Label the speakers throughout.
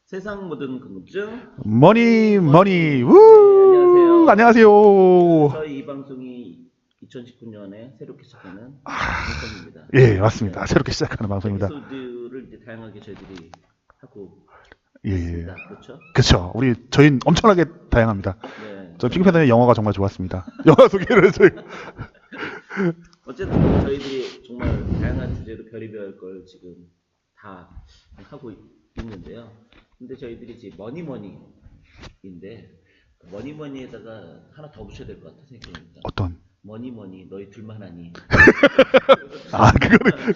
Speaker 1: 세상 모든 궁금증
Speaker 2: 머니 머니
Speaker 1: 네,
Speaker 2: 우
Speaker 1: 안녕하세요.
Speaker 2: 안녕하세요.
Speaker 1: 저희 이 방송이 2019년에 새롭게 시작하는
Speaker 2: 아,
Speaker 1: 방송입니다.
Speaker 2: 예, 맞습니다.
Speaker 1: 네,
Speaker 2: 새롭게 시작하는 방송입니다.
Speaker 1: 에피소드를 이제 다양하게 저희들이 하고
Speaker 2: 예,
Speaker 1: 있습니다. 그렇죠?
Speaker 2: 그렇죠. 저희는 엄청나게 다양합니다.
Speaker 1: 네,
Speaker 2: 저 핑크팬의 영화가 정말 좋았습니다. 영화 소개를 저희
Speaker 1: 어쨌든 저희들이 정말 다양한 주제로 별의별 걸 지금 다 하고 있는데요. 근데 저희들이 이제 머니머니인데 머니머니에다가 하나 더 붙여야 될 것 같아 생각해보니까.
Speaker 2: 어떤
Speaker 1: 머니머니 너희 둘만 하니.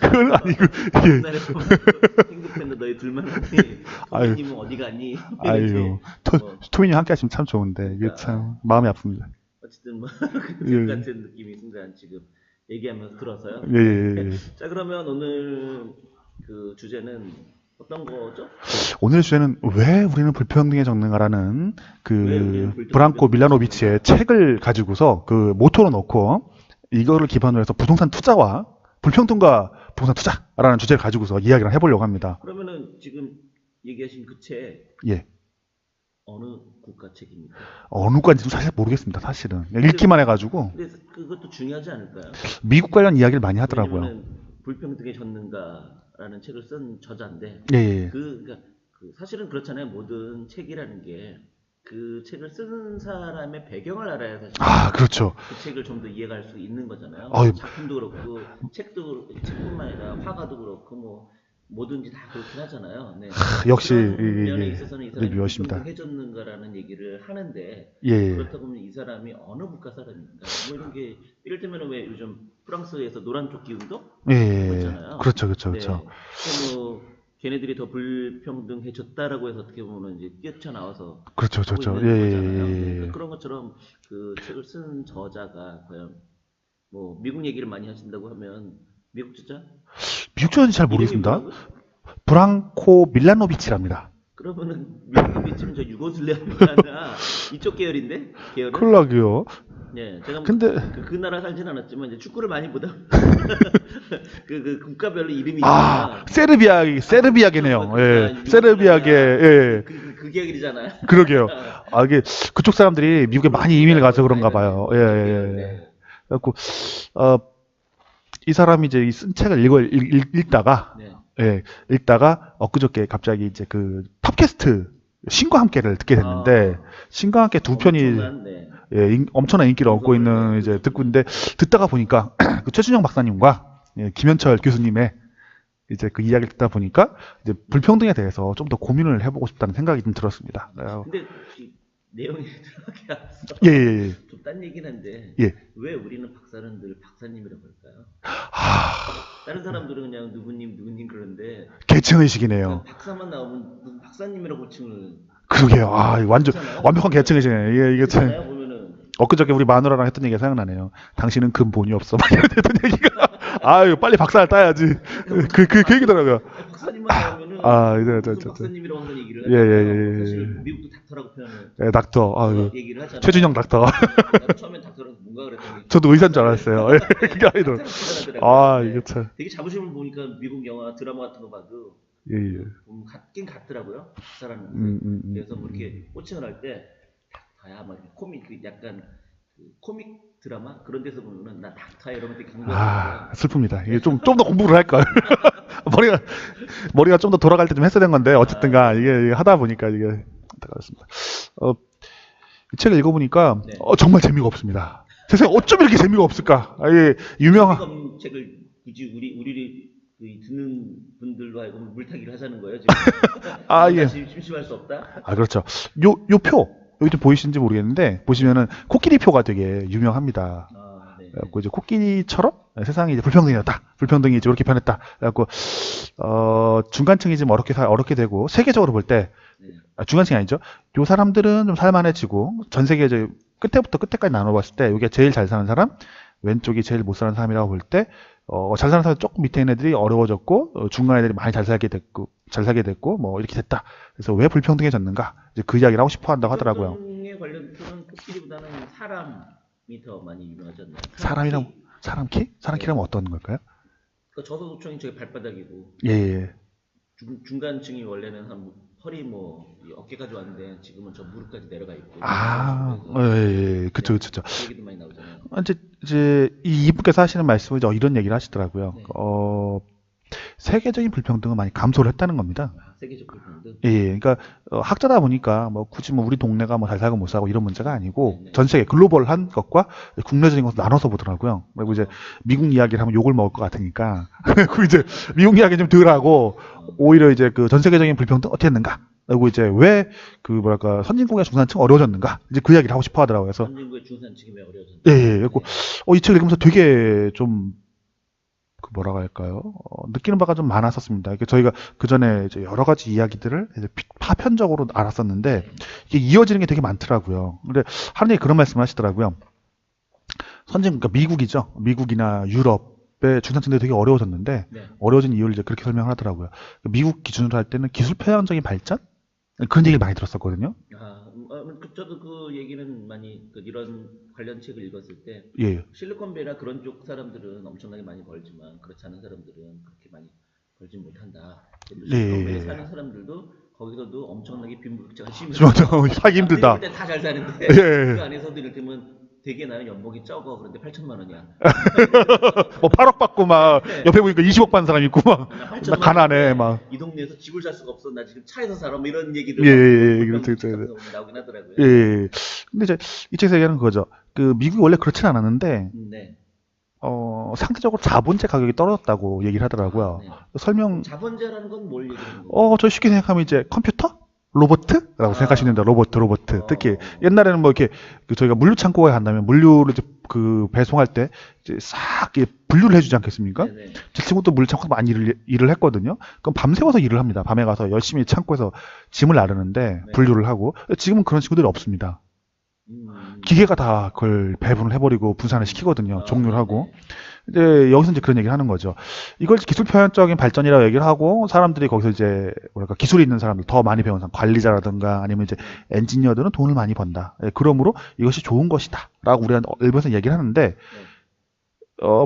Speaker 2: 그건 아니고 예.
Speaker 1: 옛날에 핑크팬도 너희 둘만 하니.
Speaker 2: 아유.
Speaker 1: 토미님은 어디 가니?
Speaker 2: 아유
Speaker 1: 뭐,
Speaker 2: 토미님 함께 하시면 참 좋은데 이게 참 마음이 아픕니다.
Speaker 1: 어쨌든 뭐
Speaker 2: 예.
Speaker 1: 같은 느낌이 순간 지금 얘기하면서 들어서요.
Speaker 2: 예.
Speaker 1: 자 그러면 오늘 그 주제는 어떤 거죠?
Speaker 2: 오늘 주제는 왜 우리는 불평등에 적는가라는
Speaker 1: 왜 우리는
Speaker 2: 그
Speaker 1: 불평등에
Speaker 2: 브랑코 밀라노비치의 책을 가지고서 그 모토로 놓고 이거를 기반으로 해서 부동산 투자와 불평등과 부동산 투자라는 주제를 가지고서 이야기를 해보려고 합니다.
Speaker 1: 그러면은 지금 얘기하신 그 책
Speaker 2: 예.
Speaker 1: 어느 국가 책입니까?
Speaker 2: 어느 과인지도 사실 모르겠습니다. 사실은 읽기만 해가지고
Speaker 1: 근데 그것도 중요하지 않을까요?
Speaker 2: 미국 관련 이야기를 많이 하더라고요.
Speaker 1: 왜냐면은 불평등에 젖는가라는 책을 쓴 저자인데
Speaker 2: 예.
Speaker 1: 그러니까 사실은 그렇잖아요. 모든 책이라는 게 그 책을 쓰는 사람의 배경을 알아야 사실
Speaker 2: 아, 그렇죠.
Speaker 1: 그 책을 좀 더 이해할 수 있는 거잖아요.
Speaker 2: 아유.
Speaker 1: 작품도 그렇고 책뿐만 아니라 화가도 그렇고 뭐 뭐든지 다 그렇긴 하잖아요. 네.
Speaker 2: 역시
Speaker 1: 그런 면에 있어서는 이 사람이
Speaker 2: 리뷰하십니다.
Speaker 1: 불평등해졌는가라는 얘기를 하는데
Speaker 2: 예.
Speaker 1: 그렇다고 하면 이 사람이 어느 국가 사람인가 뭐 이런 게 이를테면 왜 요즘 프랑스에서 노란조끼 운동 그거 있잖아요.
Speaker 2: 그렇죠.
Speaker 1: 네. 그래서 뭐 걔네들이 더 불평등해졌다라고 해서 어떻게 보면 이제 뛰쳐나와서
Speaker 2: 그렇죠.
Speaker 1: 하고 있는 거잖아요. 그러니까 그런 것처럼 그 책을 쓴 저자가 과연 뭐 미국 얘기를 많이 하신다고 하면 미국 저자?
Speaker 2: 미국 주인지 잘
Speaker 1: 이름이
Speaker 2: 모르겠습니다.
Speaker 1: 뭐라고요?
Speaker 2: 브랑코 밀라노비치랍니다.
Speaker 1: 그러면은 미국이 비치면 저 유고슬라비아나 이쪽 계열인데 계열은?
Speaker 2: 클락이요.
Speaker 1: 네, 제가 뭐
Speaker 2: 근데
Speaker 1: 그 나라 살진 않았지만 이제 축구를 많이 보다 그 국가별로 이름이
Speaker 2: 아,
Speaker 1: 있잖아.
Speaker 2: 세르비아계네요. 예,
Speaker 1: 유고슬라비아,
Speaker 2: 세르비아계. 예,
Speaker 1: 그 계열이잖아요.
Speaker 2: 그러게요. 아, 이게 그쪽 사람들이 미국에 많이 이민을 가서 그런가 봐요. 예.
Speaker 1: 네.
Speaker 2: 그래갖고 이 사람이 이제 이 쓴 책을 읽다가
Speaker 1: 네.
Speaker 2: 읽다가 엊그저께 갑자기 이제 그 팟캐스트 신과 함께를 듣게 됐는데 신과 함께 두 편이
Speaker 1: 엄청난, 네.
Speaker 2: 엄청난 인기를 얻고 있는 이제 듣고 있는데 듣다가 보니까 그 최준영 박사님과 김현철 교수님의 이제 그 이야기를 듣다 보니까 이제 불평등에 대해서 좀 더 고민을 해보고 싶다는 생각이 좀 들었습니다.
Speaker 1: 근데 이 내용이 들어가기 앞서
Speaker 2: 예.
Speaker 1: 좀 딴 얘기긴 한데
Speaker 2: 예.
Speaker 1: 왜 우리는 박사는 늘 박사님이라고 할까요?
Speaker 2: 하,
Speaker 1: 다른 사람들은 그냥 누구님 그러는데
Speaker 2: 계층의식이네요.
Speaker 1: 박사만 나오면 누구 박사님이라고 칭을
Speaker 2: 그러게요. 아, 완전
Speaker 1: 그렇잖아요.
Speaker 2: 완벽한 계층의식이네. 이게 참.
Speaker 1: 그렇잖아요. 보면은
Speaker 2: 엊그저께 우리 마누라랑 했던 얘기가 생각나네요. 당신은 근본이 없어. 막 이런 했던 얘기가. 아유, 빨리 박사를 따야지. 그 얘기더라고요.
Speaker 1: 박사님만 나오면은
Speaker 2: 저.
Speaker 1: 무슨 박사님이라고 한다는 얘기를
Speaker 2: 예.
Speaker 1: 하잖아요. 사실 미국도 닥터라고 표현을
Speaker 2: 예, 닥터. 아유,
Speaker 1: 얘기를 하잖아요.
Speaker 2: 최준영 닥터.
Speaker 1: 나도 처음엔 닥터라고 뭔가 그랬더니
Speaker 2: 저도 의사인 줄 알았어요. 예, 그게 아니더라고요. 아, 이게 참.
Speaker 1: 되게 자부심을 보니까 미국 영화 드라마 같은 거 봐도
Speaker 2: 예.
Speaker 1: 보면 같긴 같더라고요. 박사라는 거. 그래서 뭐 이렇게 호칭을 할 때 닥터야 막 코믹 약간 그 코믹 드라마 그런 데서 보면은 나 닥터야 이러면 되게
Speaker 2: 아,
Speaker 1: 강조하더라고요.
Speaker 2: 슬픕니다. 이게 좀 더 공부를 할걸. 머리가 좀 더 돌아갈 때 좀 했어야 된 건데, 어쨌든가, 이게 하다 보니까 이게, 안타깝습니다. 이 책을 읽어보니까,
Speaker 1: 네.
Speaker 2: 정말 재미가 없습니다. 세상에 어쩜 이렇게 재미가 없을까? 이게 유명한,
Speaker 1: 책을 굳이 우리 듣는 분들로 알고 물타기를 하자는 거예요 지금.
Speaker 2: 아, 예.
Speaker 1: 심심할 수 없다.
Speaker 2: 아, 그렇죠. 요 표, 여기 좀 보이시는지 모르겠는데, 보시면은 코끼리 표가 되게 유명합니다.
Speaker 1: 네.
Speaker 2: 그래갖고 이제 코끼리처럼 세상이 이제 불평등이었다. 불평등이 이제 이렇게 변했다. 그래갖고 중간층이 좀 어렵게 되고 세계적으로 볼 때
Speaker 1: 네.
Speaker 2: 중간층이 아니죠. 요 사람들은 좀 살만해지고 전 세계 이제 끝에부터 끝에까지 나눠봤을 때 이게 제일 잘 사는 사람, 왼쪽이 제일 못 사는 사람이라고 볼 때 잘 사는 사람 조금 밑에 있는 애들이 어려워졌고 중간 애들이 많이 잘 살게 됐고 뭐 이렇게 됐다. 그래서 왜 불평등해졌는가? 이제 그 이야기를 하고 싶어 한다고 하더라고요.
Speaker 1: 불평등에 관련 표는 코끼리보다는 사람이 더 많이 유명하지 않나요?
Speaker 2: 사람이랑 사람 키? 사람 키라면 어떤 걸까요?
Speaker 1: 그 저소득층이 저기 발바닥이고
Speaker 2: 예.
Speaker 1: 중간층이 원래는 한 허리 뭐이 어깨까지 왔는데 지금은 저 무릎까지 내려가 있고.
Speaker 2: 그쵸, 그쵸.
Speaker 1: 그 얘기도 많이 나오잖아요.
Speaker 2: 이제 이분께서 하시는 말씀은 이제 이런 얘기를 하시더라고요.
Speaker 1: 네.
Speaker 2: 세계적인 불평등은 많이 감소를 했다는 겁니다.
Speaker 1: 세계적 불평등.
Speaker 2: 그러니까 학자다 보니까 뭐 굳이 뭐 우리 동네가 뭐 잘 살고 못 살고 이런 문제가 아니고
Speaker 1: 네.
Speaker 2: 전 세계 글로벌한 것과 국내적인 것을 나눠서 보더라고요. 그리고 이제 미국 이야기를 하면 욕을 먹을 것 같으니까 그 이제 미국 이야기 좀 덜 하고 오히려 이제 그 전 세계적인 불평등 어떻게 했는가? 그리고 이제 왜 그 뭐랄까 선진국의 중산층 어려워졌는가? 이제 그 이야기를 하고 싶어 하더라고요. 그래서
Speaker 1: 선진국의 중산층이 왜 어려워졌는지.
Speaker 2: 그리고 이 책을 읽으면서 되게 좀 그 뭐라고 할까요? 느끼는 바가 좀 많았었습니다. 그러니까 저희가 그 전에 이제 여러 가지 이야기들을 이제 파편적으로 알았었는데 이게 이어지는 게 되게 많더라고요. 근데 하느님 그런 말씀을 하시더라고요. 그러니까 미국이죠. 미국이나 유럽의 중산층들이 되게 어려워졌는데
Speaker 1: 네.
Speaker 2: 어려워진 이유를 이제 그렇게 설명하더라고요. 미국 기준으로 할 때는 기술 편향적인 발전 그런 얘기를 많이 들었었거든요.
Speaker 1: 저도 그 얘기는 많이 이런 관련 책을 읽었을 때
Speaker 2: 예.
Speaker 1: 실리콘밸리나 그런 쪽 사람들은 엄청나게 많이 벌지만 그렇지 않은 사람들은 그렇게 많이 벌지 못한다. 실리콘밸리 사는 사람들도 거기서도 엄청나게 빈부격차가 심해서
Speaker 2: 하기 힘들다.
Speaker 1: 다 잘 사는데
Speaker 2: 예.
Speaker 1: 그 안에서도 이를테면 되게 나는 연봉이 적어 그런데 8천만 원이야.
Speaker 2: 뭐 8억 받고 막
Speaker 1: 네.
Speaker 2: 옆에 보니까 20억 받는 사람 있고 막
Speaker 1: 나
Speaker 2: 나
Speaker 1: 8천만
Speaker 2: 가난해
Speaker 1: 원인데
Speaker 2: 막.
Speaker 1: 이 동네에서 집을 살 수가 없어. 나 지금 차에서 살아. 뭐 이런 얘기를
Speaker 2: 그렇죠.
Speaker 1: 나오긴 하더라고요.
Speaker 2: 근데 이제 이 책에서 얘기하는 그거죠. 그 미국이 원래 그렇진 않았는데
Speaker 1: 네.
Speaker 2: 상대적으로 자본재 가격이 떨어졌다고 얘기를 하더라고요.
Speaker 1: 네.
Speaker 2: 설명
Speaker 1: 자본재라는 건 뭘 얘기하는 거예요?
Speaker 2: 저 쉽게 생각하면 이제 컴퓨터? 로봇라고 생각하시는데 로봇. 특히 옛날에는 뭐 이렇게 저희가 물류 창고에 간다면 물류를 이제 그 배송할 때 이제 싹 이렇게 분류를 해주지 않겠습니까?
Speaker 1: 네네.
Speaker 2: 제 친구도 물류 창고에서 많이 일을 했거든요. 그럼 밤새워서 일을 합니다. 밤에 가서 열심히 창고에서 짐을 나르는데
Speaker 1: 네.
Speaker 2: 분류를 하고 지금은 그런 친구들이 없습니다. 기계가 다 그걸 배분을 해버리고 분산을 시키거든요. 종류를 하고.
Speaker 1: 네.
Speaker 2: 이제 여기서 이제 그런 얘기를 하는 거죠. 이걸 기술 편향적인 발전이라고 얘기를 하고 사람들이 거기서 이제 뭐랄까 기술이 있는 사람들 더 많이 배운 사람 관리자라든가 아니면 이제 엔지니어들은 돈을 많이 번다. 그러므로 이것이 좋은 것이다라고 우리가 일본에서 얘기를 하는데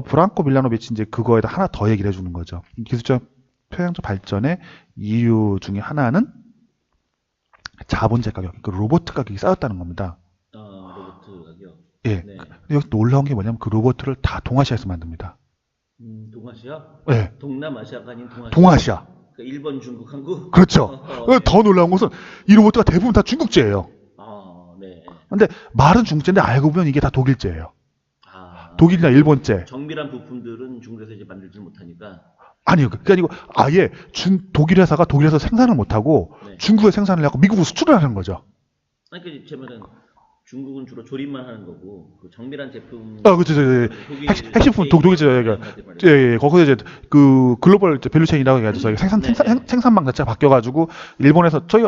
Speaker 2: 브랑코 밀라노비치 이제 그거에다 하나 더 얘기를 해주는 거죠. 기술적 편향적 발전의 이유 중에 하나는 자본재 가격, 그 로봇 가격이 쌓였다는 겁니다.
Speaker 1: 로봇 가격.
Speaker 2: 예.
Speaker 1: 네.
Speaker 2: 근데 여기 놀라운 게 뭐냐면 그 로봇을 다 동아시아에서 만듭니다.
Speaker 1: 동아시아?
Speaker 2: 네.
Speaker 1: 동남아시아가 아닌 동아시아.
Speaker 2: 동아시아.
Speaker 1: 그러니까 일본, 중국, 한국.
Speaker 2: 그렇죠.
Speaker 1: 네.
Speaker 2: 더 놀라운 것은 이 로봇가 대부분 다 중국제예요.
Speaker 1: 네.
Speaker 2: 근데 말은 중국제인데 알고 보면 이게 다 독일제예요.
Speaker 1: 아,
Speaker 2: 독일이나 일본제.
Speaker 1: 정밀한 부품들은 중국에서 이제 만들지 못하니까.
Speaker 2: 아니요. 그게 아니고 아예 독일 회사가 독일에서 생산을 못하고
Speaker 1: 네.
Speaker 2: 중국에 생산을 하고 미국으로 수출을 하는 거죠.
Speaker 1: 아니 그 제 말은 중국은 주로 조립만 하는 거고 그 정밀한 제품.
Speaker 2: 그렇죠.
Speaker 1: 독일
Speaker 2: 핵심품 독일제. 예. 거기서 이제 그 글로벌 밸류체인이라고 해가지고 저희 생산망 자체가 바뀌어가지고 일본에서 저희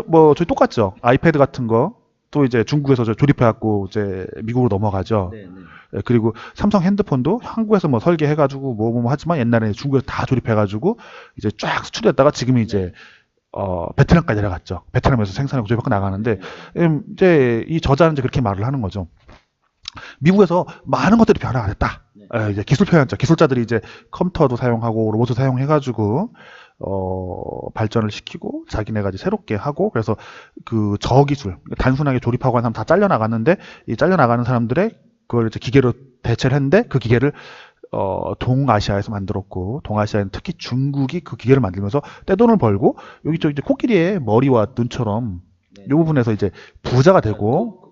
Speaker 2: 똑같죠. 아이패드 같은 거 또 이제 중국에서 조립해갖고 이제 미국으로 넘어가죠.
Speaker 1: 네.
Speaker 2: 그리고 삼성 핸드폰도 한국에서 뭐 설계해가지고 뭐 하지만 옛날에 중국에서 다 조립해가지고 이제 쫙 수출했다가 지금은 이제 베트남까지 내려갔죠. 베트남에서 생산하고 조립하고 나가는데 이제 이 저자는 이제 그렇게 말을 하는 거죠. 미국에서 많은 것들이 변화가 됐다.
Speaker 1: 네.
Speaker 2: 이제 기술자들이 이제 컴퓨터도 사용하고 로봇도 사용해가지고 발전을 시키고 자기네가 이제 새롭게 하고 그래서 그 저기술 단순하게 조립하고 한 사람 다 잘려나갔는데 이 잘려나가는 사람들의 그걸 이제 기계로 대체를 했는데 그 기계를 동아시아에서 만들었고 동아시아는 특히 중국이 그 기계를 만들면서 떼돈을 벌고 여기 저 이제 코끼리의 머리와 눈처럼
Speaker 1: 네.
Speaker 2: 이 부분에서 이제 부자가 되고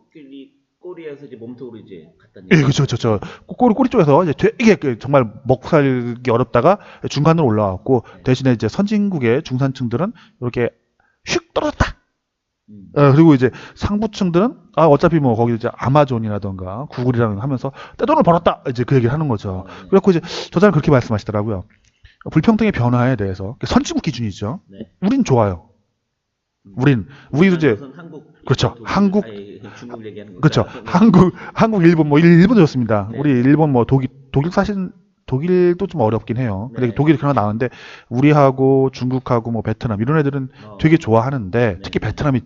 Speaker 1: 꼬리에서 이제 몸통으로 이제 갔다는.
Speaker 2: 예, 그렇죠. 꼬리 쪽에서 이제 되게 정말 먹고 살기 어렵다가 중간으로 올라왔고 대신에 이제 선진국의 중산층들은 이렇게 휙 떨어졌다. 그리고 이제 상부층들은 어차피 뭐 거기 이제 아마존이라던가 구글이랑 하면서 떼돈을 벌었다. 이제 그 얘기를 하는 거죠. 그래갖고 이제 저자는 그렇게 말씀하시더라고요. 불평등의 변화에 대해서 선진국 기준이죠.
Speaker 1: 네.
Speaker 2: 우린 좋아요. 우리도 이제
Speaker 1: 한국.
Speaker 2: 그렇죠.
Speaker 1: 중국 얘기하는 거죠.
Speaker 2: 그렇죠. 한국, 일본 일본도 좋습니다.
Speaker 1: 네.
Speaker 2: 우리 일본 독일 사신 독일도 좀 어렵긴 해요. 근데
Speaker 1: 네.
Speaker 2: 독일이 그나마 나은데 우리하고 중국하고 뭐 베트남 이런 애들은 되게 좋아하는데 특히 베트남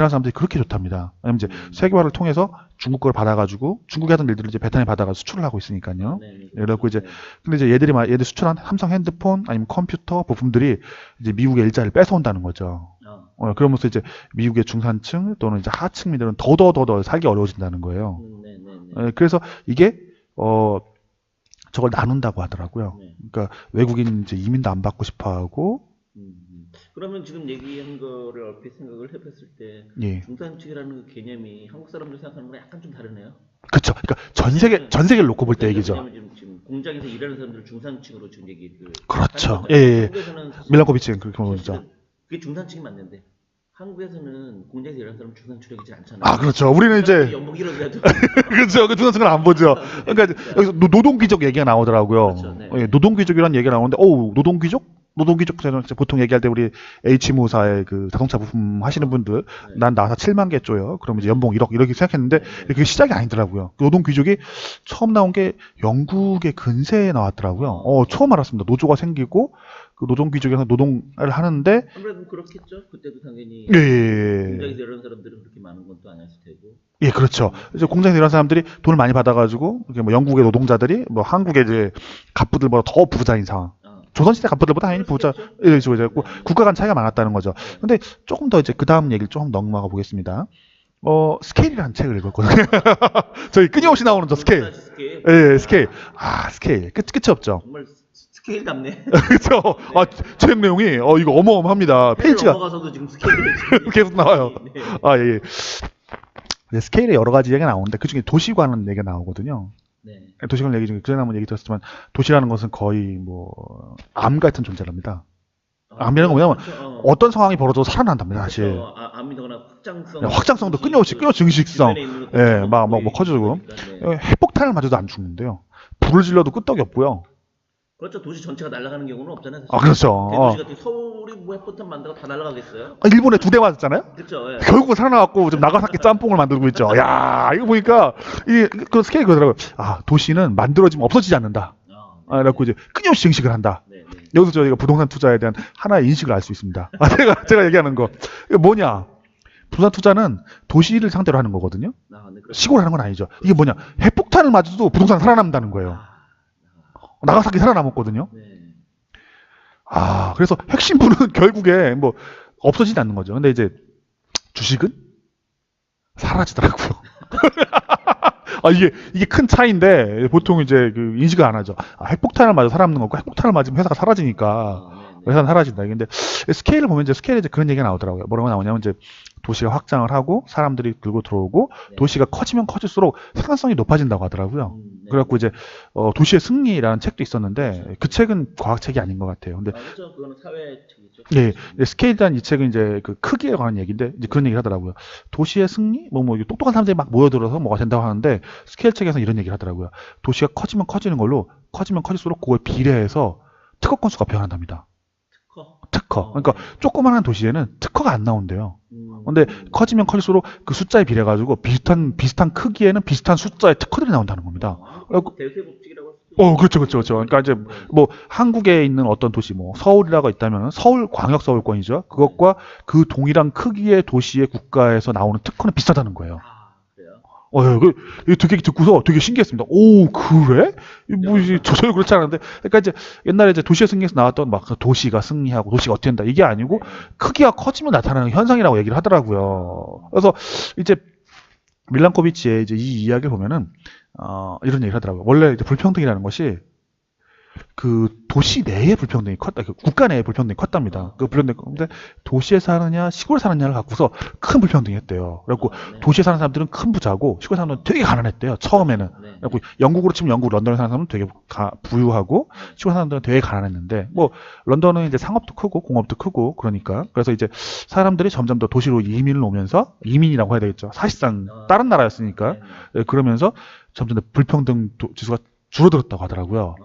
Speaker 2: 사람들이 그렇게 좋답니다. 왜냐면 이제 세계화를 통해서 중국 걸 받아가지고 중국이 하던 일들을 이제 베트남에 받아가 수출을 하고 있으니까요. 그래갖고 이제 근데 이제 얘들 수출한 삼성 핸드폰 아니면 컴퓨터 부품들이 이제 미국의 일자리를 뺏어온다는 거죠. 그러면서 이제 미국의 중산층 또는 이제 하층민들은 더더 살기 어려워진다는 거예요. 그래서 이게 저걸 나눈다고 하더라고요. 그러니까 외국인 이제 이민도 안 받고 싶어하고.
Speaker 1: 그러면 지금 얘기한 거를 얼핏 생각을 해봤을 때
Speaker 2: 예.
Speaker 1: 중산층이라는 그 개념이 한국 사람들 생각하는 거랑 약간 좀 다르네요.
Speaker 2: 그렇죠. 그러니까 전 세계를 놓고 볼 때 얘기죠.
Speaker 1: 왜냐면 지금 공장에서 일하는 사람들 중산층으로 지금 얘기를.
Speaker 2: 그렇죠.
Speaker 1: 하는
Speaker 2: 예.
Speaker 1: 한국에서는 사실
Speaker 2: 밀란코비치는 그렇게 보죠.
Speaker 1: 사실은 그게 중산층이 맞는데 한국에서는 공장에서 일하는 사람은 중산층이지 않잖아요.
Speaker 2: 아, 그렇죠. 우리는 이제
Speaker 1: 연봉 1억 이라도
Speaker 2: 그렇죠. 그 중산층을 안 보죠. 그러니까 여기서 노동귀족 얘기가 나오더라고요.
Speaker 1: 그렇죠, 네.
Speaker 2: 예, 노동귀족이라는 얘기가 나오는데, 노동귀족? 노동귀족 저는 보통 얘기할 때 우리 H무사의 그 자동차 부품 하시는 분들, 난 나사 7만 개 쪼요. 그러면 이제 연봉 1억 이렇게 생각했는데 그게 시작이 아니더라고요. 노동귀족이 처음 나온 게 영국의 근세에 나왔더라고요. 처음 알았습니다. 노조가 생기고 그 노동귀족에서 노동을 하는데
Speaker 1: 아무래도 그렇겠죠. 그때도 당연히
Speaker 2: 예.
Speaker 1: 공장에서 일하는 사람들은 그렇게 많은 건 또 아니었을 테고.
Speaker 2: 예, 그렇죠. 이제 공장에서 일하는 사람들이 돈을 많이 받아가지고, 이게 뭐 영국의 노동자들이 뭐 한국의 이제 갑부들보다 더 부자인 상황. 조선시대 갑부들보다 당연히 부자, 예, 그렇고 국가 간 차이가 많았다는 거죠. 근데 조금 더 이제 그 다음 얘기를 조금 넘어가 보겠습니다. 스케일이라는 책을 읽었거든요. 저희 끊임없이 나오는 저 스케일. 예, 스케일. 아, 스케일. 끝이 없죠.
Speaker 1: 정말 스케일답네.
Speaker 2: 그렇죠. 아, 책 내용이, 이거 어마어마합니다. 페이지가.
Speaker 1: 넘어가서도 지금 스케일이
Speaker 2: 계속 나와요.
Speaker 1: 네.
Speaker 2: 아, 예. 네, 스케일에 여러 가지 얘기가 나오는데 그 중에 도시 관한 얘기가 나오거든요.
Speaker 1: 네.
Speaker 2: 도시 관련 얘기 중에 그전에 한번 얘기 들었지만 도시라는 것은 거의 뭐 암 같은 존재랍니다. 암이라는 건 뭐냐면 어떤 상황이 벌어져도 살아난답니다, 사실.
Speaker 1: 그렇죠. 암이거나 확장성.
Speaker 2: 확장성도 끊임없이 증식성. 예, 막 커지고.
Speaker 1: 네.
Speaker 2: 핵폭탄을 맞아도 안 죽는데요. 불을 질러도 끄떡이 없고요.
Speaker 1: 그렇죠. 도시 전체가 날아가는 경우는 없잖아요. 사실.
Speaker 2: 아, 그렇죠.
Speaker 1: 대도시 같은 서울이 뭐 핵폭탄 만다가 다 날아가겠어요?
Speaker 2: 일본에 2대 맞았잖아요?
Speaker 1: 그렇죠. 예.
Speaker 2: 결국은 살아나왔고 좀 나가사키 짬뽕을 만들고 있죠. 야, 이거 보니까 그 스케일이 그러더라고요. 아, 도시는 만들어지면 없어지지 않는다. 그래갖고 이제 끊임없이 증식을 한다.
Speaker 1: 네.
Speaker 2: 여기서 저희가 부동산 투자에 대한 하나의 인식을 알 수 있습니다. 제가 얘기하는 거. 이게 뭐냐? 부동산 투자는 도시를 상대로 하는 거거든요.
Speaker 1: 네,
Speaker 2: 시골 하는 건 아니죠. 이게 뭐냐? 핵폭탄을 맞아도 부동산 살아남는다는 거예요. 나가사키 살아남았거든요.
Speaker 1: 네.
Speaker 2: 아, 그래서 핵심부는 결국에 뭐 없어지지 않는 거죠. 근데 이제 주식은 사라지더라고요. 아, 이게 큰 차이인데 보통 이제 그 인식을 안 하죠. 아, 핵폭탄을 맞아 살아남는 거고 핵폭탄을 맞으면 회사가 사라지니까 회사는 사라진다. 근데 스케일을 보면 이제 스케일에 이제 그런 얘기가 나오더라고요. 뭐라고 나오냐면 이제 도시가 확장을 하고 사람들이 들고 들어오고 도시가 커지면 커질수록 생산성이 높아진다고 하더라고요. 그래갖고 이제 도시의 승리라는 책도 있었는데 그 책은 과학책이 아닌 것 같아요. 근데
Speaker 1: 그렇죠. 그거는 사회책이죠.
Speaker 2: 예, 스케일이라는 이 책은 이제 그 크기에 관한 얘기인데 이제 그런 얘기를 하더라고요. 도시의 승리, 뭐 똑똑한 사람들이 막 모여들어서 뭐가 된다고 하는데 스케일 책에서 이런 얘기를 하더라고요. 도시가 커지면 커지는 걸로 커지면 커질수록 그거에 비례해서 특허 건수가 변한답니다. 특허. 그러니까 조그마한 도시에는 특허가 안 나온대요. 근데 커지면 커질수록 그 숫자에 비례 가지고 비슷한 크기에는 비슷한 숫자의 특허들이 나온다는 겁니다.
Speaker 1: 대세법칙이라고 할 수도
Speaker 2: 그렇죠. 그러니까 이제 뭐 한국에 있는 어떤 도시 뭐 서울이라고 있다면 서울 광역 서울권이죠. 그것과 그 동일한 크기의 도시의 국가에서 나오는 특허는 비슷하다는 거예요.
Speaker 1: 그래요?
Speaker 2: 되게 듣고서 되게 신기했습니다. 오, 그래? 전혀 그렇지 않은데. 그러니까 이제 옛날에 이제 도시의 승리에서 나왔던 막 도시가 승리하고 도시가 어떻게 된다. 이게 아니고 크기가 커지면 나타나는 현상이라고 얘기를 하더라고요. 그래서 이제 밀란코비치의 이제 이 이야기를 보면은, 이런 얘기를 하더라고요. 원래 이제 불평등이라는 것이 그 도시 내의 불평등이 컸다. 그 국가 내의 불평등이 컸답니다. 그 불평등. 근데 도시에 사느냐 시골에 사느냐를 갖고서 큰 불평등이 했대요. 그래갖고 도시에 사는 사람들은 큰 부자고 시골에 사는 사람들은 되게 가난했대요. 처음에는. 그래갖고 영국으로 치면 영국 런던에 사는 사람은 되게 부유하고 시골에 사는 사람들은 되게 가난했는데 뭐 런던은 이제 상업도 크고 공업도 크고 그러니까 그래서 이제 사람들이 점점 더 도시로 이민을 오면서 이민이라고 해야 되겠죠. 사실상 다른 나라였으니까 그러면서 점점 더 불평등 지수가 줄어들었다고 하더라고요.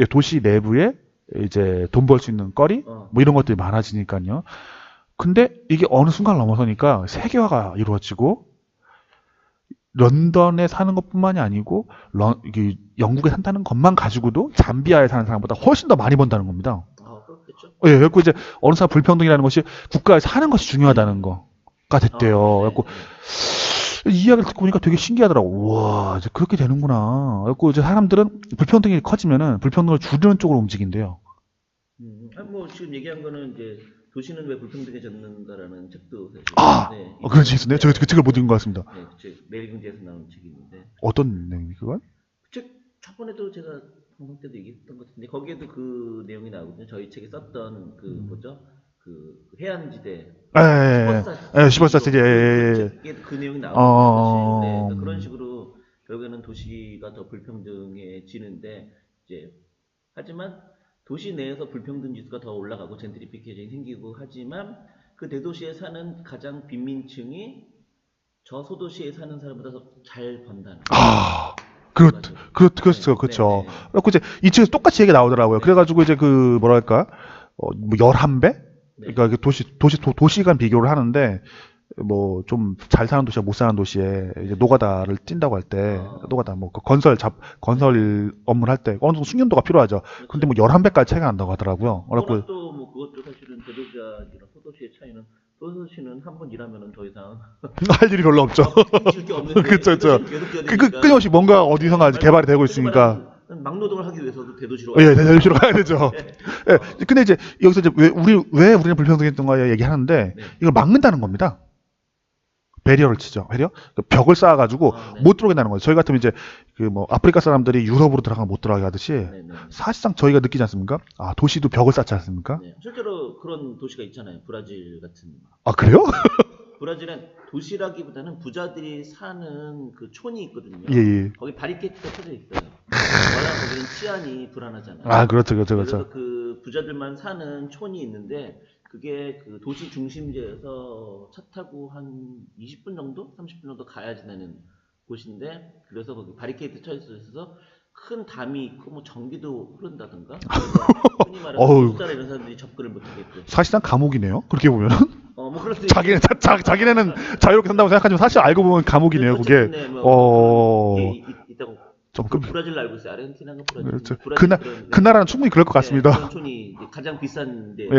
Speaker 2: 도시 내부에 이제 돈 벌 수 있는 거리 뭐 이런 것들이 많아지니까요. 근데 이게 어느 순간 넘어서니까 세계화가 이루어지고 런던에 사는 것뿐만이 아니고 이게 영국에 산다는 것만 가지고도 잠비아에 사는 사람보다 훨씬 더 많이 번다는 겁니다.
Speaker 1: 아, 그렇겠죠.
Speaker 2: 예, 그래서 이제 어느 사람 불평등이라는 것이 국가에 사는 것이 중요하다는 거가 됐대요. 그래서 이 이야기를 듣고 보니까 되게 신기하더라고. 와, 이제 그렇게 되는구나. 그래서 이제 사람들은 불평등이 커지면은 불평등을 줄이는 쪽으로 움직인대요.
Speaker 1: 뭐 지금 얘기한 거는 이제 도시는 왜 불평등해졌는가라는 책도 사실
Speaker 2: 그런 책이 있었네요. 저 그 책을 못 읽은 것 같습니다.
Speaker 1: 네, 그 책 내일경제에서 나온 책이 있는데
Speaker 2: 어떤 내용이 그건?
Speaker 1: 그 책 저번에도 제가 방송 때도 얘기했던 것 같은데 거기에도 그 내용이 나오거든요. 저희 책에 썼던 그 뭐죠? 그 해안지대
Speaker 2: 시벌사시리.
Speaker 1: 그 내용이 나오거든요. 사실. 그러니까 그런 식으로 결국에는 도시가 더 불평등해지는데 이제 하지만 도시 내에서 불평등 지수가 더 올라가고 젠트리피케이션이 생기고 하지만 그 대도시에 사는 가장 빈민층이 저소도시에 사는 사람보다 더 잘 번다는
Speaker 2: 그렇죠. 그래서 이제 이 책에서 똑같이 얘기 나오더라고요. 그래가지고 이제 그 뭐랄까, 뭐 11배? 그러니까 도시 간 비교를 하는데, 뭐 좀 잘 사는 도시와 못 사는 도시에 이제 노가다를 뛴다고 할 때, 노가다 뭐 그 건설 업무를 할 때 어느 정도 숙련도가 필요하죠. 근데 뭐 11배까지 차이가 난다고 하더라고요.
Speaker 1: 그것도 뭐 그것도 사실은 대도시와 소도시의 차이는 소도시는 한 번 일하면은 더 이상
Speaker 2: 할 일이 별로 없죠.
Speaker 1: 게 없는데
Speaker 2: 그렇죠.
Speaker 1: 그
Speaker 2: 끊임없이 뭔가 어디선가 개발이 되고 있으니까.
Speaker 1: 막노동을 하기 위해서도 대도시로
Speaker 2: 예, 대도시로 가야 되죠. 예. 근데 이제 여기서 이제 왜 우리는 불평등했던가 얘기하는데 이걸 막는다는 겁니다. 배리어를 치죠. 배리어? 그 벽을 쌓아가지고 못 들어오게 하는 거죠. 저희 같으면 이제 그 뭐 아프리카 사람들이 유럽으로 들어가면 못 들어가게 하듯이 사실상 저희가 느끼지 않습니까? 도시도 벽을 쌓지 않습니까?
Speaker 1: 실제로 그런 도시가 있잖아요. 브라질 같은.
Speaker 2: 그래요?
Speaker 1: 브라질은 도시라기보다는 부자들이 사는 그 촌이 있거든요.
Speaker 2: 예.
Speaker 1: 거기 바리케이트가 쳐져 있어요. 워낙 거기는 치안이 불안하잖아요.
Speaker 2: 그렇죠.
Speaker 1: 그래서 그 부자들만 사는 촌이 있는데 그게 그 도시 중심지에서 차 타고 한 20분 정도, 30분 정도 가야 지나는 곳인데 그래서 거기 바리케이트 쳐져 있어서 큰 담이 있고 뭐 전기도 흐른다든가. 흔히 말하는 숫자라 이런 사람들이 접근을 못하게끔.
Speaker 2: 사실상 감옥이네요. 그렇게 보면은.
Speaker 1: 뭐 그럴 수
Speaker 2: 자기네는 자유롭게 산다고 생각하지만 사실 알고 보면 감옥이네요. 그게.
Speaker 1: 있다고.
Speaker 2: 좀
Speaker 1: 브라질 알고 있어요. 아르헨티나가 브라질.
Speaker 2: 그렇죠. 그 나라는 충분히 그럴 것 같습니다.
Speaker 1: 그런 촌이 가장 비싼데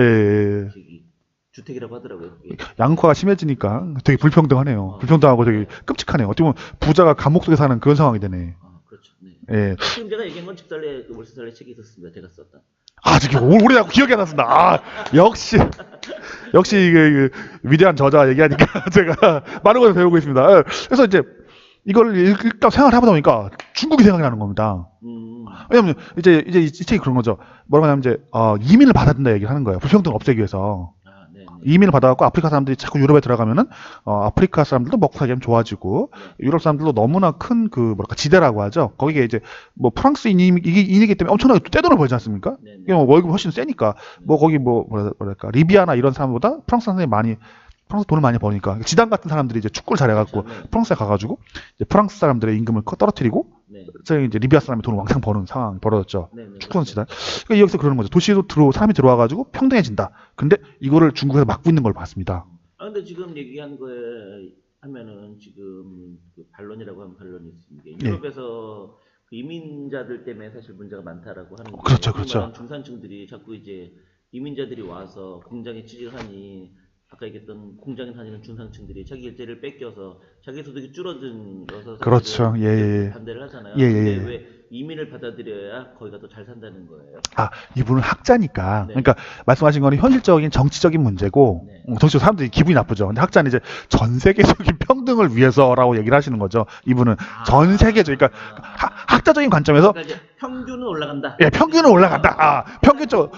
Speaker 1: 주택이라고 하더라고요.
Speaker 2: 양극화가 심해지니까 되게 불평등하네요. 불평등하고 되게 끔찍하네요. 어떻게 보면 부자가 감옥 속에 사는 그런 상황이 되네.
Speaker 1: 그렇죠. 네.
Speaker 2: 예.
Speaker 1: 지금 제가 얘기한 건 집살래 그 월세살래 책이 있었습니다. 제가 썼다.
Speaker 2: 지금 오래하고 기억이 안 났습니다. 역시 그 위대한 저자 얘기하니까 제가 많은 걸 배우고 있습니다. 그래서 이제 이걸 읽다 생각을 해보다 보니까 중국이 생각이 나는 겁니다. 왜냐면 이제 이 책이 그런 거죠. 뭐라고 하냐면 이제 이민을 받아야 된다 얘기를 하는 거예요. 불평등을 없애기 위해서. 이민을 받아갖고 아프리카 사람들이 자꾸 유럽에 들어가면은 아프리카 사람들도 먹고 살기 좀 좋아지고 유럽 사람들도 너무나 큰 그 뭐랄까 지대라고 하죠. 거기에 이제 뭐 프랑스 인이기 때문에 엄청나게 떼돈을 벌지 않습니까? 이게 뭐 월급이 훨씬 세니까 뭐 거기 뭐랄까 리비아나 이런 사람보다 프랑스 사람들이 프랑스 돈을 많이 버니까 지단 같은 사람들이 이제 축구를 잘해갖고 프랑스에 가가지고 이제 프랑스 사람들의 임금을 떨어뜨리고 이제 리비아 사람이 돈을 왕창 버는 상황이 벌어졌죠. 축구 선수단. 그러니까 여기서 그러는 거죠. 도시에도 사람이 들어와가지고 평등해진다. 근데 이거를 중국에서 막고 있는 걸 봤습니다.
Speaker 1: 근데 지금 얘기한 거에 하면은 지금 그 반론이라고 하면 반론이 있습니다. 유럽에서 그 이민자들 때문에 사실 문제가 많다라고 하는 거.
Speaker 2: 그렇죠.
Speaker 1: 중산층들이 자꾸 이제 이민자들이 와서 공장에 취직을 하니 아까 얘기했던 공장에 다니는 중산층들이 자기 일자리를 뺏겨서 자기 소득이 줄어들어서
Speaker 2: 그렇죠.
Speaker 1: 반대를 하잖아요. 근데 왜 이민을 받아들여야 거기가 더 잘 산다는 거예요.
Speaker 2: 이분은 학자니까. 그러니까 말씀하신 거는 현실적인 정치적인 문제고 정치적 사람들이 기분이 나쁘죠. 근데 학자는 이제 전 세계적인 평등을 위해서라고 얘기를 하시는 거죠. 이분은 전 세계적, 그러니까 학자적인 관점에서
Speaker 1: 그러니까 이제 평균은 올라간다.
Speaker 2: 예, 평균은 올라간다.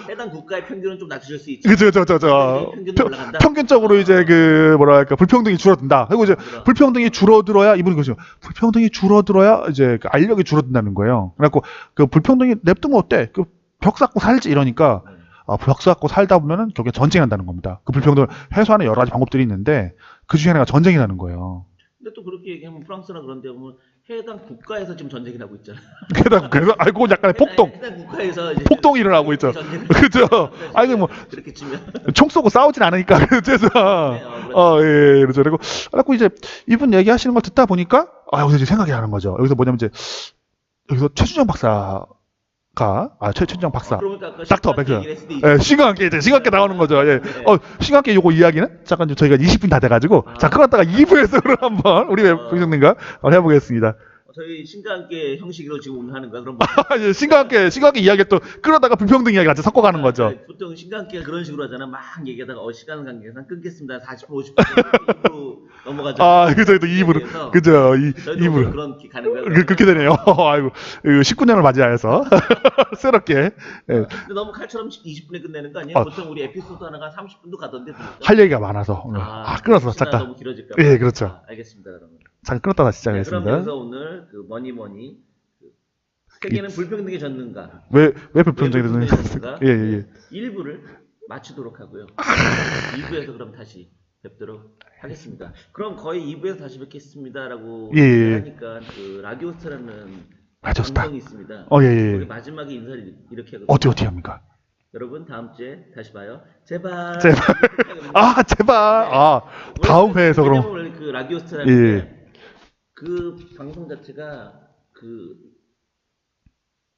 Speaker 1: 해당 국가의 평균은 좀 낮춰질 수 있죠.
Speaker 2: 그죠.
Speaker 1: 평균은 올라간다.
Speaker 2: 평균적으로 이제 그 뭐랄까 불평등이 줄어든다. 그리고 이제 불평등이 줄어들어야 이분이 그죠. 불평등이 줄어들어야 이제 그 알력이 줄어든다는 거예요. 그래갖고 그 불평등이 냅두면 어때? 그 벽 쌓고 살지 이러니까 벽 쌓고 살다 보면은 결국에 전쟁이 난다는 겁니다. 그 불평등을 해소하는 여러 가지 방법들이 있는데 그 중에 하나가 전쟁이 나는 거예요.
Speaker 1: 근데 또 그렇게 얘기하면 프랑스나 그런 데 보면 해당 국가에서 지금 전쟁이 나고 있잖아요.
Speaker 2: 그래서 알고 약간의 폭동.
Speaker 1: 해당 국가에서 이제
Speaker 2: 폭동이 일어나고 있죠. 그죠? 뭐
Speaker 1: 그렇게 치면
Speaker 2: 총 쏘고 싸우진 않으니까 그래서 그렇죠. 그리고 이제 이분 얘기하시는 걸 듣다 보니까 여기서 이제 생각이 나는 거죠. 여기서 뭐냐면 이제 여기서 최준영 박사가 최준영 박사
Speaker 1: 그러니까 아까
Speaker 2: 닥터
Speaker 1: 신기한
Speaker 2: 백스.
Speaker 1: 얘기를 했을 때 이제
Speaker 2: 예, 신강함께 이제 신강함께 나오는 거죠. 예.
Speaker 1: 네.
Speaker 2: 신강함께 요거 이야기는 잠깐 좀 저희가 20분 다 돼가지고 자 그거 갖다가 2부에서 그럼 한번 우리 부장님과 한번 해보겠습니다.
Speaker 1: 저희 신과 함께 형식으로 지금 오늘 하는 거야. 그럼
Speaker 2: 신강함께 이야기 또 그러다가 불평등 이야기 같이 섞어가는 거죠.
Speaker 1: 보통 신과 함께가 그런 식으로 하잖아. 막 얘기하다가 시간 관계상 끊겠습니다. 40분 50분 입으로 넘어가죠.
Speaker 2: 저희도 2부로 그죠.
Speaker 1: 저희도
Speaker 2: 2부로
Speaker 1: 그런 가는 거야.
Speaker 2: 그렇게 되네요. 아이고 19년을 맞이하여서 새롭게 예.
Speaker 1: 근데 너무 칼처럼 20분에 끝내는 거 아니에요? 보통 우리 에피소드 하나가 30분도 가던데. 보니까.
Speaker 2: 할 얘기가 많아서 오늘 끊어서
Speaker 1: 시간
Speaker 2: 잠깐
Speaker 1: 너무 길어질까 봐.
Speaker 2: 예 그렇죠.
Speaker 1: 알겠습니다. 그러면.
Speaker 2: 잠깐 끊었다가
Speaker 1: 그럼
Speaker 2: 시작하겠습니다.
Speaker 1: 여기서 오늘 그 세계는 불평등의 전능가.
Speaker 2: 왜 불평등이 되는
Speaker 1: 전능가?
Speaker 2: 예.
Speaker 1: 1부를 마치도록 하고요. 2부에서 그럼 다시 뵙도록 하겠습니다. 그럼 거의 2부에서 다시 뵙겠습니다라고
Speaker 2: 예.
Speaker 1: 하니까 그 라디오스타라는
Speaker 2: 라디오스타.
Speaker 1: 방송이 있습니다.
Speaker 2: 예.
Speaker 1: 우리 마지막에 인사를 이렇게 하거든요.
Speaker 2: 어떻게 합니까?
Speaker 1: 여러분 다음 주에 다시 봐요. 제발.
Speaker 2: 제발. 다음 회에서 그럼.
Speaker 1: 왜냐면 그 라디오스타라는
Speaker 2: 예.
Speaker 1: 게 그 방송 자체가 그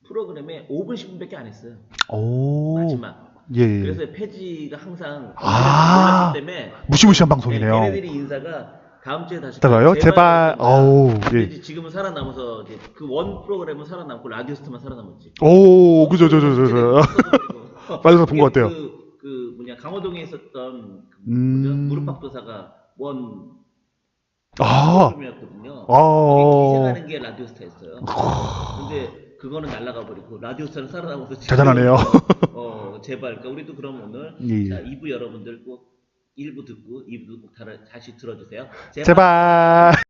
Speaker 1: 프로그램에 5분 10분밖에 안 했어요.
Speaker 2: 오.
Speaker 1: 마지막.
Speaker 2: 예.
Speaker 1: 그래서 폐지가 항상
Speaker 2: 아.
Speaker 1: 몰랐기 때문에
Speaker 2: 무시무시한 방송이네요.
Speaker 1: 걔네들이 인사가 다음 주에 다시
Speaker 2: 다가요? 제발. 어우.
Speaker 1: 근데
Speaker 2: 예.
Speaker 1: 이제 지금은 살아남아서 이제 그 원 프로그램은 살아남고 라디오스타만 살아남았지.
Speaker 2: 오, 그죠. 맞아서 본 것 같아요.
Speaker 1: 그 강호동에 있었던 그
Speaker 2: 음.
Speaker 1: 무릎팍도사가 원
Speaker 2: 아.
Speaker 1: 프로그램이었거든요.
Speaker 2: 아.
Speaker 1: 희생하는 게 라디오스타였어요. 근데 그거는 날아가 버리고 라디오스타는 살아남아서 지금
Speaker 2: 대단하네요.
Speaker 1: 제발. 그러니까 우리도 그럼 오늘
Speaker 2: 예.
Speaker 1: 자, 2부 여러분들 꼭 1부 듣고 2부 꼭 다시 들어주세요.
Speaker 2: 제발.